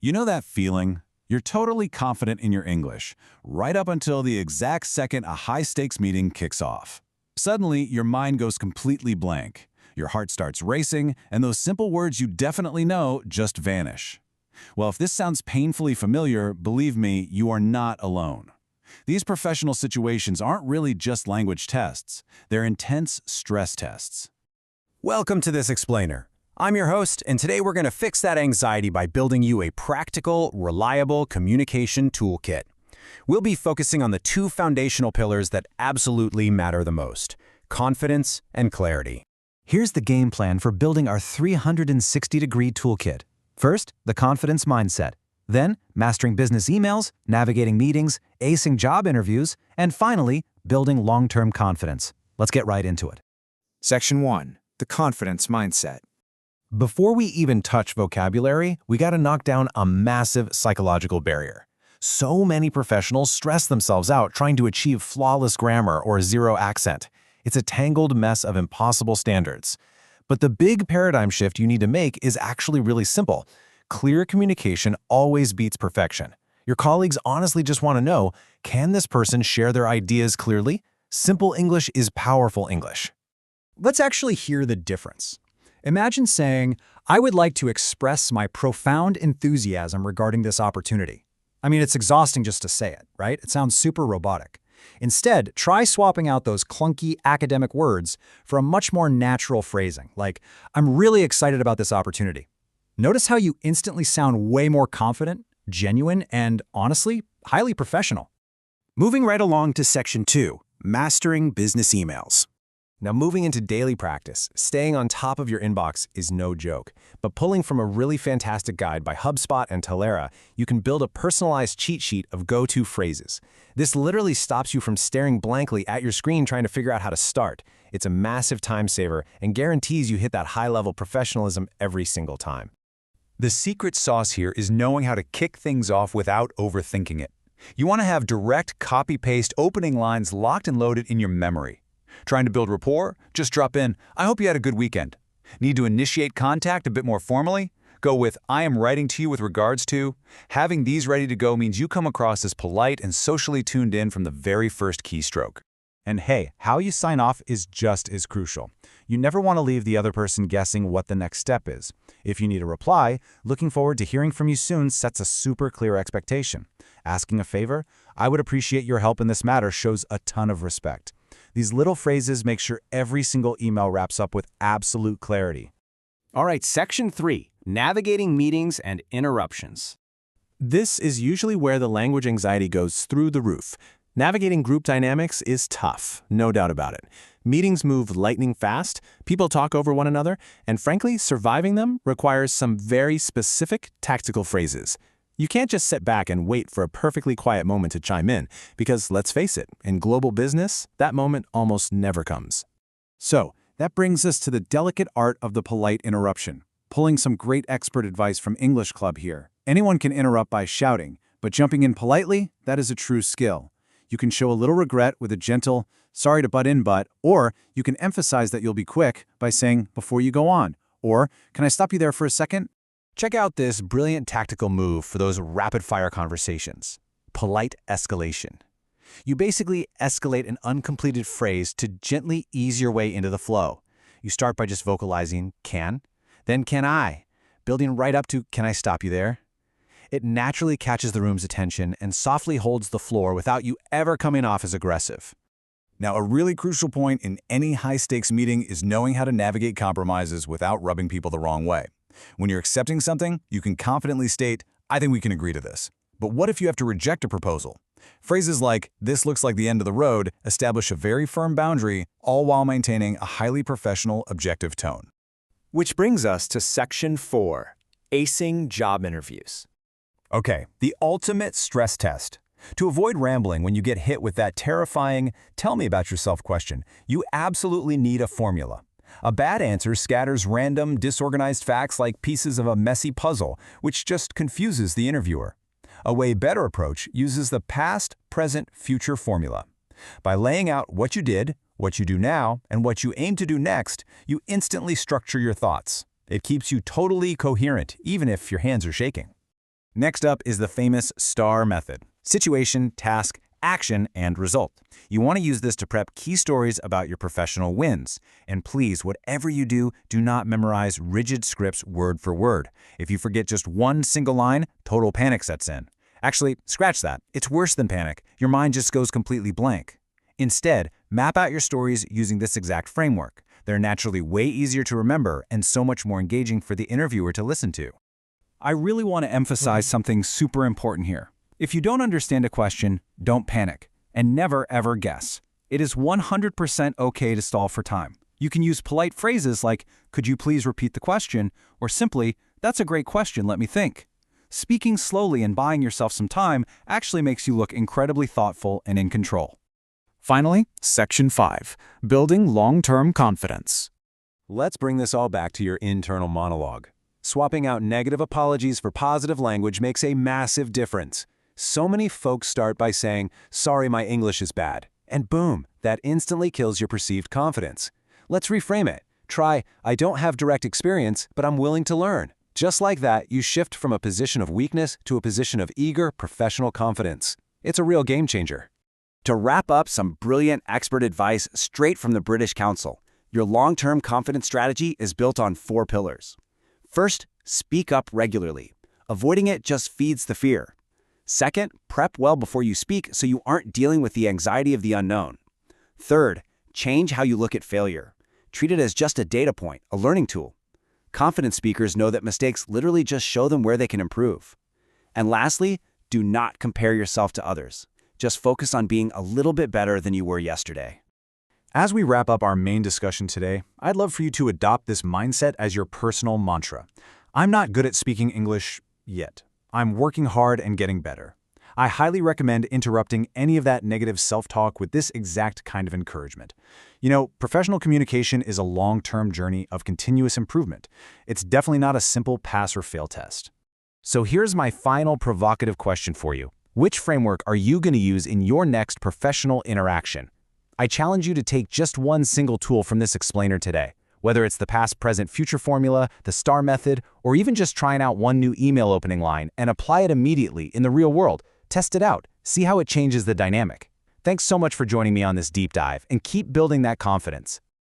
You know that feeling? You're totally confident in your English, right up until the exact second a high-stakes meeting kicks off. Suddenly, your mind goes completely blank. Your heart starts racing, and those simple words you definitely know just vanish. Well, if this sounds painfully familiar, believe me, you are not alone. These professional situations aren't really just language tests. They're intense stress tests. Welcome to this explainer. I'm your host, and today we're going to fix that anxiety by building you a practical, reliable communication toolkit. We'll be focusing on the two foundational pillars that absolutely matter the most: confidence and clarity. Here's the game plan for building our 360-degree toolkit. First, the confidence mindset. Then, mastering business emails, navigating meetings, acing job interviews, and finally, building long-term confidence. Let's get right into it. Section 1. The confidence mindset. Before we even touch vocabulary, we got to knock down a massive psychological barrier. So many professionals stress themselves out trying to achieve flawless grammar or zero accent. It's a tangled mess of impossible standards. But the big paradigm shift you need to make is actually really simple. Clear communication always beats perfection. Your colleagues honestly just want to know, can this person share their ideas clearly? Simple English is powerful English. Let's actually hear the difference. Imagine saying, I would like to express my profound enthusiasm regarding this opportunity. I mean, it's exhausting just to say it, right? It sounds super robotic. Instead, try swapping out those clunky academic words for a much more natural phrasing, like, I'm really excited about this opportunity. Notice how you instantly sound way more confident, genuine, and honestly, highly professional. Moving right along to Section 2, mastering business emails. Now, moving into daily practice, staying on top of your inbox is no joke. But pulling from a really fantastic guide by HubSpot and Talera, you can build a personalized cheat sheet of go-to phrases. This literally stops you from staring blankly at your screen trying to figure out how to start. It's a massive time saver and guarantees you hit that high-level professionalism every single time. The secret sauce here is knowing how to kick things off without overthinking it. You want to have direct copy-paste opening lines locked and loaded in your memory. Trying to build rapport? Just drop in, I hope you had a good weekend. Need to initiate contact a bit more formally? Go with, I am writing to you with regards to. Having these ready to go means you come across as polite and socially tuned in from the very first keystroke. And hey, how you sign off is just as crucial. You never want to leave the other person guessing what the next step is. If you need a reply, looking forward to hearing from you soon sets a super clear expectation. Asking a favor, I would appreciate your help in this matter shows a ton of respect. These little phrases make sure every single email wraps up with absolute clarity. All right, Section 3, navigating meetings and interruptions. This is usually where the language anxiety goes through the roof. Navigating group dynamics is tough, no doubt about it. Meetings move lightning fast, people talk over one another, and frankly, surviving them requires some very specific tactical phrases. You can't just sit back and wait for a perfectly quiet moment to chime in, because let's face it, in global business, that moment almost never comes. So, that brings us to the delicate art of the polite interruption. Pulling some great expert advice from English Club here. Anyone can interrupt by shouting, but jumping in politely, that is a true skill. You can show a little regret with a gentle, sorry to butt in but, or you can emphasize that you'll be quick by saying, before you go on, or, can I stop you there for a second? Check out this brilliant tactical move for those rapid-fire conversations: polite escalation. You basically escalate an uncompleted phrase to gently ease your way into the flow. You start by just vocalizing can, then can I, building right up to can I stop you there? It naturally catches the room's attention and softly holds the floor without you ever coming off as aggressive. Now, a really crucial point in any high-stakes meeting is knowing how to navigate compromises without rubbing people the wrong way. When you're accepting something, you can confidently state, I think we can agree to this. But what if you have to reject a proposal? Phrases like, this looks like the end of the road, establish a very firm boundary, all while maintaining a highly professional, objective tone. Which brings us to Section 4, acing job interviews. Okay, the ultimate stress test. To avoid rambling when you get hit with that terrifying, tell me about yourself question, you absolutely need a formula. A bad answer scatters random, disorganized facts like pieces of a messy puzzle, which just confuses the interviewer. A way better approach uses the past, present, future formula. By laying out what you did, what you do now, and what you aim to do next, you instantly structure your thoughts. It keeps you totally coherent, even if your hands are shaking. Next up is the famous STAR method: situation, task, action, and result. You want to use this to prep key stories about your professional wins. And please, whatever you do, do not memorize rigid scripts word for word. If you forget just one single line, total panic sets in. Actually, scratch that. It's worse than panic. Your mind just goes completely blank. Instead, map out your stories using this exact framework. They're naturally way easier to remember and so much more engaging for the interviewer to listen to. I really want to emphasize something super important here. If you don't understand a question, don't panic, and never ever guess. It is 100% okay to stall for time. You can use polite phrases like, "Could you please repeat the question?" or simply, "That's a great question, let me think." Speaking slowly and buying yourself some time actually makes you look incredibly thoughtful and in control. Finally, Section 5, Building Long-Term Confidence. Let's bring this all back to your internal monologue. Swapping out negative apologies for positive language makes a massive difference. So many folks start by saying, "Sorry, my English is bad." And boom, that instantly kills your perceived confidence. Let's reframe it. Try, "I don't have direct experience, but I'm willing to learn." Just like that, you shift from a position of weakness to a position of eager, professional confidence. It's a real game changer. To wrap up, some brilliant expert advice straight from the British Council. Your long-term confidence strategy is built on 4 pillars. First, speak up regularly. Avoiding it just feeds the fear. Second, prep well before you speak so you aren't dealing with the anxiety of the unknown. Third, change how you look at failure. Treat it as just a data point, a learning tool. Confident speakers know that mistakes literally just show them where they can improve. And lastly, do not compare yourself to others. Just focus on being a little bit better than you were yesterday. As we wrap up our main discussion today, I'd love for you to adopt this mindset as your personal mantra. I'm not good at speaking English yet. I'm working hard and getting better. I highly recommend interrupting any of that negative self-talk with this exact kind of encouragement. You know, professional communication is a long-term journey of continuous improvement. It's definitely not a simple pass or fail test. So here's my final provocative question for you. Which framework are you going to use in your next professional interaction? I challenge you to take just one single tool from this explainer today. Whether it's the past, present, future formula, the STAR method, or even just trying out one new email opening line and apply it immediately in the real world. Test it out. See how it changes the dynamic. Thanks so much for joining me on this deep dive, and keep building that confidence.